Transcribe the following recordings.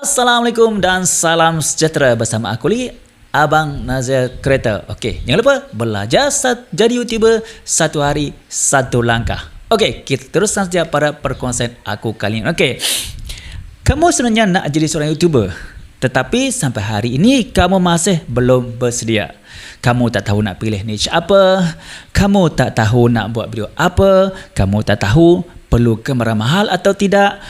Assalamualaikum dan salam sejahtera bersama aku Li, Abang Nazir Kereta. Okey, jangan lupa belajar jadi YouTuber satu hari satu langkah. Okey, kita teruskan saja pada perkongsian aku kali ini. Okey, kamu sebenarnya nak jadi seorang YouTuber, tetapi sampai hari ini kamu masih belum bersedia. Kamu tak tahu nak pilih niche apa, kamu tak tahu nak buat video apa, kamu tak tahu perlu kamera mahal atau tidak.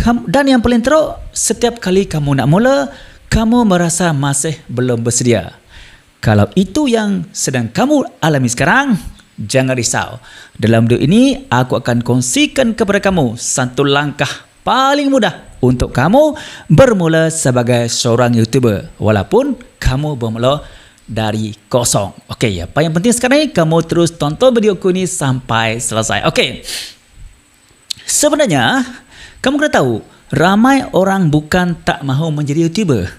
Dan yang paling teruk, setiap kali kamu nak mula, kamu merasa masih belum bersedia. Kalau itu yang sedang kamu alami sekarang, jangan risau. Dalam video ini, aku akan kongsikan kepada kamu satu langkah paling mudah untuk kamu bermula sebagai seorang YouTuber. Walaupun kamu bermula dari kosong. Okey, apa yang penting sekarang ni, kamu terus tonton video aku ni sampai selesai. Okey, sebenarnya kamu kena tahu, ramai orang bukan tak mahu menjadi YouTuber,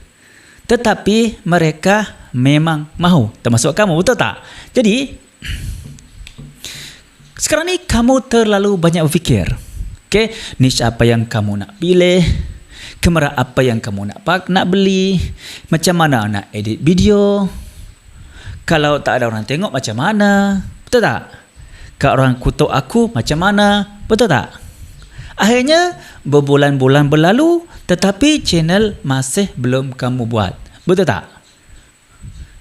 tetapi mereka memang mahu, termasuk kamu, betul tak? Jadi, sekarang ni kamu terlalu banyak berfikir. Okay? Niche apa yang kamu nak pilih, kamera apa yang kamu nak beli, macam mana nak edit video, kalau tak ada orang tengok macam mana, betul tak? Kalau orang kutuk aku macam mana, betul tak? Akhirnya berbulan-bulan berlalu tetapi channel masih belum kamu buat. Betul tak?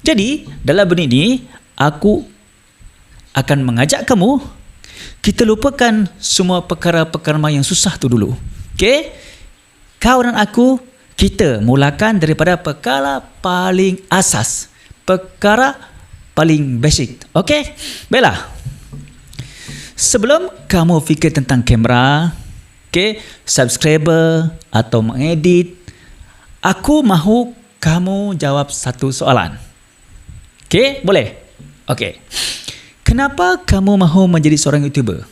Jadi dalam benda ini aku akan mengajak kamu kita lupakan semua perkara-perkara yang susah tu dulu. Okey? Kau dan aku kita mulakan daripada perkara paling asas, perkara paling basic. Okey? Baiklah. Sebelum kamu fikir tentang kamera, subscriber atau mengedit, aku mahu kamu jawab satu soalan. Okey, boleh? Okey. Kenapa kamu mahu menjadi seorang YouTuber?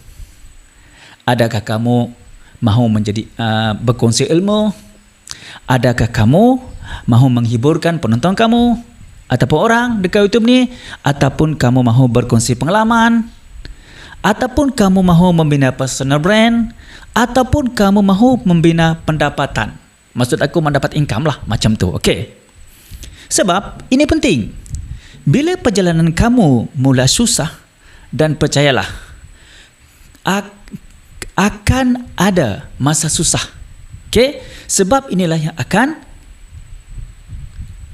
Adakah kamu mahu menjadi berkongsi ilmu? Adakah kamu mahu menghiburkan penonton kamu ataupun orang dekat YouTube ni, ataupun kamu mahu berkongsi pengalaman, ataupun kamu mahu membina personal brand, ataupun kamu mahu membina pendapatan. Maksud aku mendapat income lah, macam tu. Okey. Sebab ini penting. Bila perjalanan kamu mula susah, dan percayalah, akan ada masa susah. Okey? Sebab inilah yang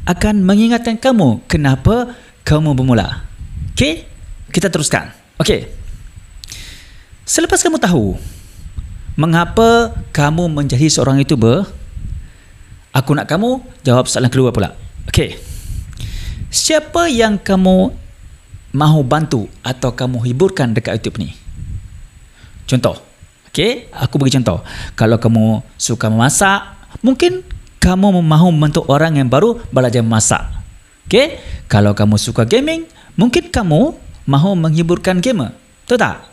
akan mengingatkan kamu kenapa kamu bermula. Okey? Kita teruskan. Okey. Selepas kamu tahu mengapa kamu menjadi seorang YouTuber, aku nak kamu jawab soalan kedua pula. Okey. Siapa yang kamu mahu bantu atau kamu hiburkan dekat YouTube ni? Contoh. Okey, aku bagi contoh. Kalau kamu suka memasak, mungkin kamu mahu membantu orang yang baru belajar memasak. Okey? Kalau kamu suka gaming, mungkin kamu mahu menghiburkan gamer. Betul tak?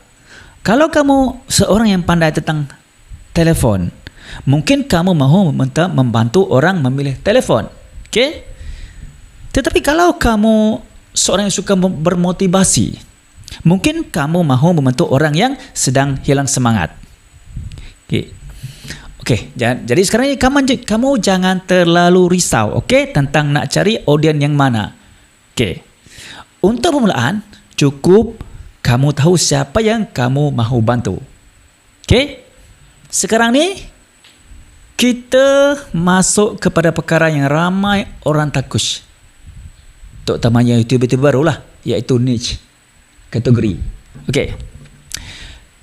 Kalau kamu seorang yang pandai tentang telefon, mungkin kamu mahu membantu orang memilih telefon. Okey? Tetapi kalau kamu seorang yang suka bermotivasi, mungkin kamu mahu membantu orang yang sedang hilang semangat. Okey. Okey, jadi sekarang ni kamu jangan terlalu risau, okey, tentang nak cari audiens yang mana. Okey. Untuk permulaan, cukup kamu tahu siapa yang kamu mahu bantu. Okey? Sekarang ni, kita masuk kepada perkara yang ramai orang takut. Terutamanya YouTuber baru lah, iaitu niche. Kategori. Okey.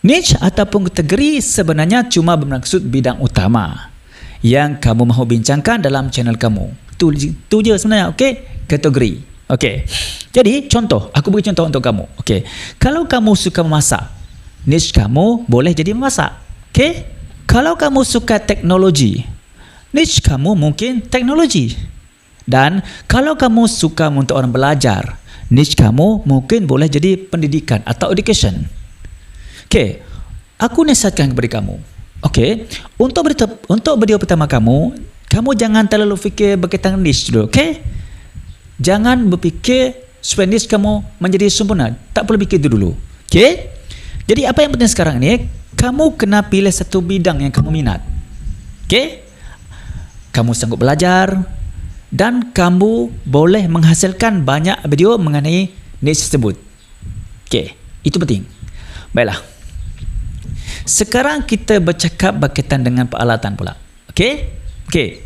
Niche ataupun kategori sebenarnya cuma bermaksud bidang utama yang kamu mahu bincangkan dalam channel kamu. Itu je sebenarnya, okey? Kategori. Okey. Jadi contoh, aku beri contoh untuk kamu. Okey. Kalau kamu suka memasak, niche kamu boleh jadi memasak. Okey? Kalau kamu suka teknologi, niche kamu mungkin teknologi. Dan kalau kamu suka untuk orang belajar, niche kamu mungkin boleh jadi pendidikan atau education. Okey. Aku nasihatkan kepada kamu. Okey. Untuk video pertama kamu jangan terlalu fikir berkaitan niche dulu, okey? Jangan berfikir supaya niche kamu menjadi sempurna. Tak perlu fikir itu dulu. Okey? Jadi apa yang penting sekarang ni, kamu kena pilih satu bidang yang kamu minat. Okey? kamu sanggup belajar dan kamu boleh menghasilkan banyak video mengenai niche tersebut. Okey, itu penting. Baiklah. Sekarang kita bercakap berkaitan dengan peralatan pula. Okey? Okey.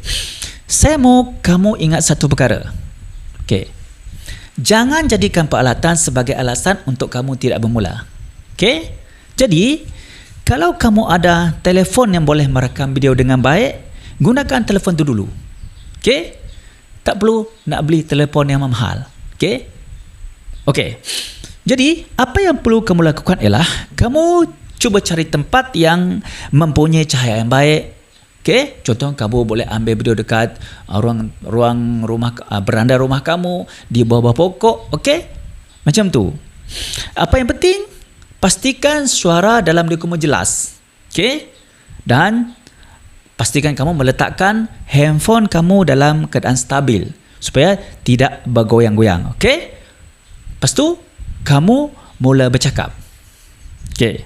Saya mau kamu ingat satu perkara. Okey. Jangan jadikan peralatan sebagai alasan untuk kamu tidak bermula. Okey? Jadi, kalau kamu ada telefon yang boleh merakam video dengan baik, gunakan telefon itu dulu. Okey? Tak perlu nak beli telefon yang mahal. Okey? Okey. Jadi, apa yang perlu kamu lakukan ialah kamu cuba cari tempat yang mempunyai cahaya yang baik. Okey, contoh kamu boleh ambil video dekat ruang rumah, beranda rumah kamu, di bawah pokok. Okey? Macam tu. Apa yang penting? Pastikan suara dalam video kamu jelas. Okey? Dan pastikan kamu meletakkan handphone kamu dalam keadaan stabil supaya tidak bergoyang-goyang. Okey? Lepas tu kamu mula bercakap. Okey.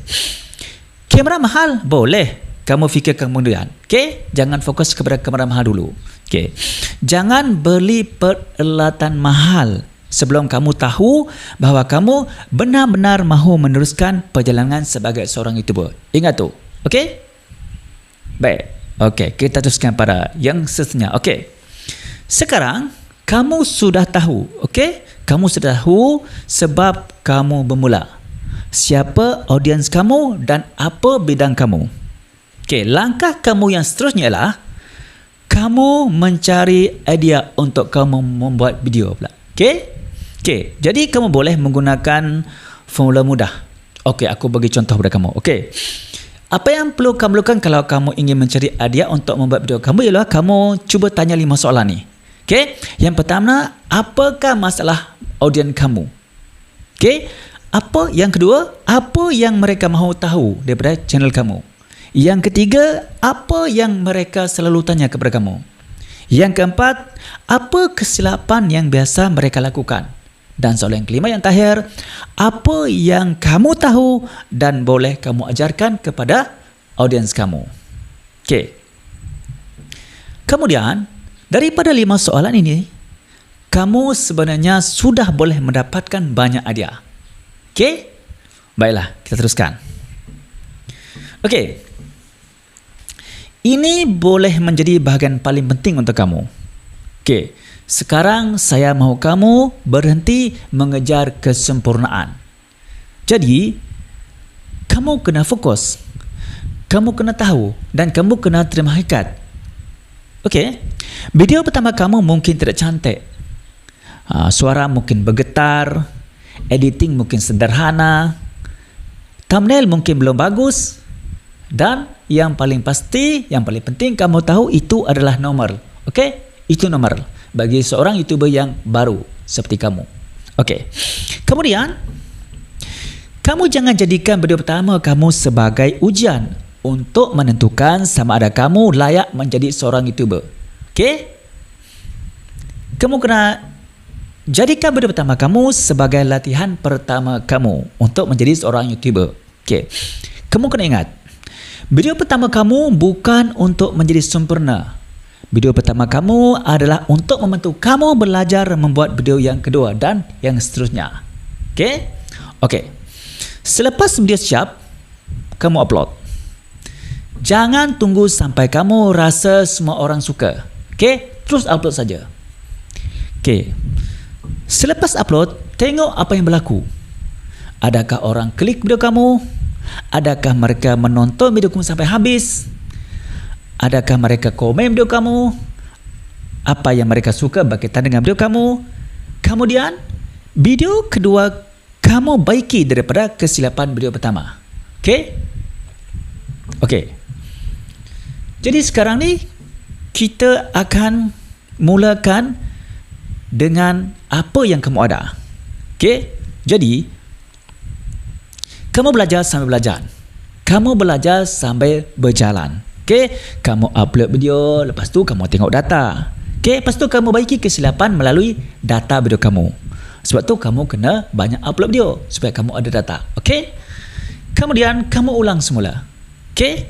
Kamera mahal boleh kamu fikirkan kemudian. Okey, jangan fokus kepada kamera mahal dulu. Okey. Jangan beli peralatan mahal sebelum kamu tahu bahawa kamu benar-benar mahu meneruskan perjalanan sebagai seorang YouTuber. Ingat tu. Okey? Baik. Okey, kita teruskan pada yang seterusnya. Okey. Sekarang kamu sudah tahu, okey? Kamu sudah tahu sebab kamu bermula. Siapa audiens kamu dan apa bidang kamu. Okey, langkah kamu yang seterusnya ialah kamu mencari idea untuk kamu membuat video pula. Okey? Okey, jadi kamu boleh menggunakan formula mudah. Okey, aku bagi contoh kepada kamu. Okey. Apa yang perlu kamu lakukan kalau kamu ingin mencari idea untuk membuat video kamu ialah kamu cuba tanya 5 soalan ni. Okey? Yang pertama, apakah masalah audiens kamu? Okey? Apa yang kedua, apa yang mereka mahu tahu daripada channel kamu? Yang ketiga, apa yang mereka selalu tanya kepada kamu? Yang keempat, apa kesilapan yang biasa mereka lakukan? Dan soalan yang kelima yang terakhir, apa yang kamu tahu dan boleh kamu ajarkan kepada audiens kamu? Okey. Kemudian, daripada 5 soalan ini, kamu sebenarnya sudah boleh mendapatkan banyak idea. Okey? Baiklah, kita teruskan. Okey. Ini boleh menjadi bahagian paling penting untuk kamu. Okey. Sekarang saya mahu kamu berhenti mengejar kesempurnaan. Jadi, kamu kena fokus. Kamu kena tahu dan kamu kena terima hakikat. Okey. Video pertama kamu mungkin tidak cantik. Suara mungkin bergetar, editing mungkin sederhana, thumbnail mungkin belum bagus, dan yang paling pasti, yang paling penting kamu tahu itu adalah normal. Okey? Itu normal bagi seorang YouTuber yang baru seperti kamu. Okey. Kemudian, kamu jangan jadikan video pertama kamu sebagai ujian untuk menentukan sama ada kamu layak menjadi seorang YouTuber. Okey? Kamu kena jadikan video pertama kamu sebagai latihan pertama kamu untuk menjadi seorang YouTuber. Okey. Kamu kena ingat, video pertama kamu bukan untuk menjadi sempurna. Video pertama kamu adalah untuk membantu kamu belajar membuat video yang kedua dan yang seterusnya. Okey? Okey. Selepas video siap, kamu upload. Jangan tunggu sampai kamu rasa semua orang suka. Okey? Terus upload saja. Okey. Selepas upload, tengok apa yang berlaku. Adakah orang klik video kamu? Adakah mereka menonton video kamu sampai habis? Adakah mereka komen video kamu? Apa yang mereka suka berkaitan dengan video kamu? Kemudian, video kedua kamu baiki daripada kesilapan video pertama. Okey? Okey. Jadi sekarang ni, kita akan mulakan dengan apa yang kamu ada. Okey? Jadi, kamu belajar sambil belajar. Kamu belajar sambil berjalan. Okey? Kamu upload video, lepas tu kamu tengok data. Okey? Lepas tu kamu baiki kesilapan melalui data video kamu. Sebab tu kamu kena banyak upload video supaya kamu ada data. Okey? Kemudian kamu ulang semula. Okey?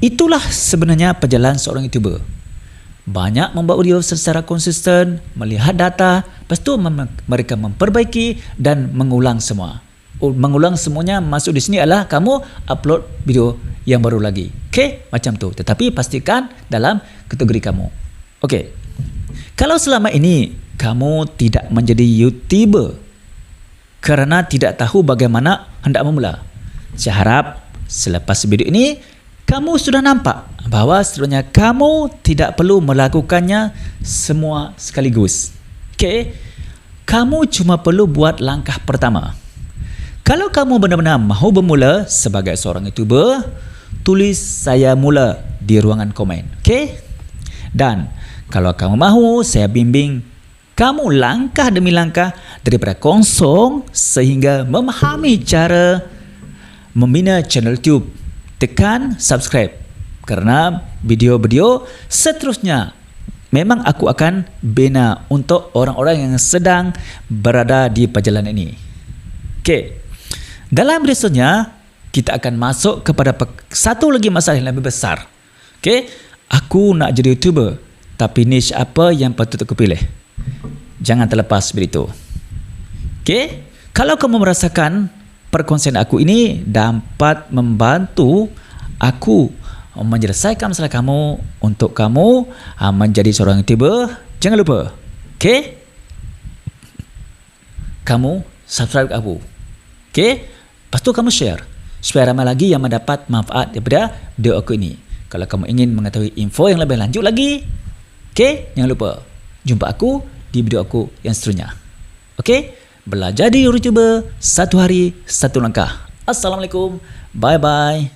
Itulah sebenarnya perjalanan seorang YouTuber. banyak membuat video secara konsisten, melihat data, lepas tu mereka memperbaiki dan mengulang semua. Mengulang semuanya masuk di sini adalah kamu upload video yang baru lagi. Okey, macam tu. Tetapi pastikan dalam kategori kamu. Okey. Kalau selama ini kamu tidak menjadi YouTuber kerana tidak tahu bagaimana hendak memula, saya harap selepas video ini kamu sudah nampak bahawa sebenarnya kamu tidak perlu melakukannya semua sekaligus. Okey? Kamu cuma perlu buat langkah pertama. Kalau kamu benar-benar mahu bermula sebagai seorang YouTuber, tulis saya mula di ruangan komen. Okey? Dan kalau kamu mahu, saya bimbing kamu langkah demi langkah daripada kosong sehingga memahami cara membina channel YouTube. Tekan subscribe kerana video-video seterusnya memang aku akan bina untuk orang-orang yang sedang berada di perjalanan ini. Okey. Dalam video seterusnya kita akan masuk kepada satu lagi masalah yang lebih besar. Okey, aku nak jadi YouTuber, tapi niche apa yang patut aku pilih? Jangan terlepas begitu. Okey, kalau kamu merasakan perkongsian aku ini dapat membantu aku menyelesaikan masalah kamu untuk kamu menjadi seorang YouTuber, jangan lupa, okey, kamu subscribe aku. Okey, lepas tu kamu share supaya ramai lagi yang mendapat manfaat daripada video aku ini. Kalau kamu ingin mengetahui info yang lebih lanjut lagi, okey, jangan lupa jumpa aku di video aku yang seterusnya. Okey, belajar di YouTuber, satu hari satu langkah. Assalamualaikum, bye bye.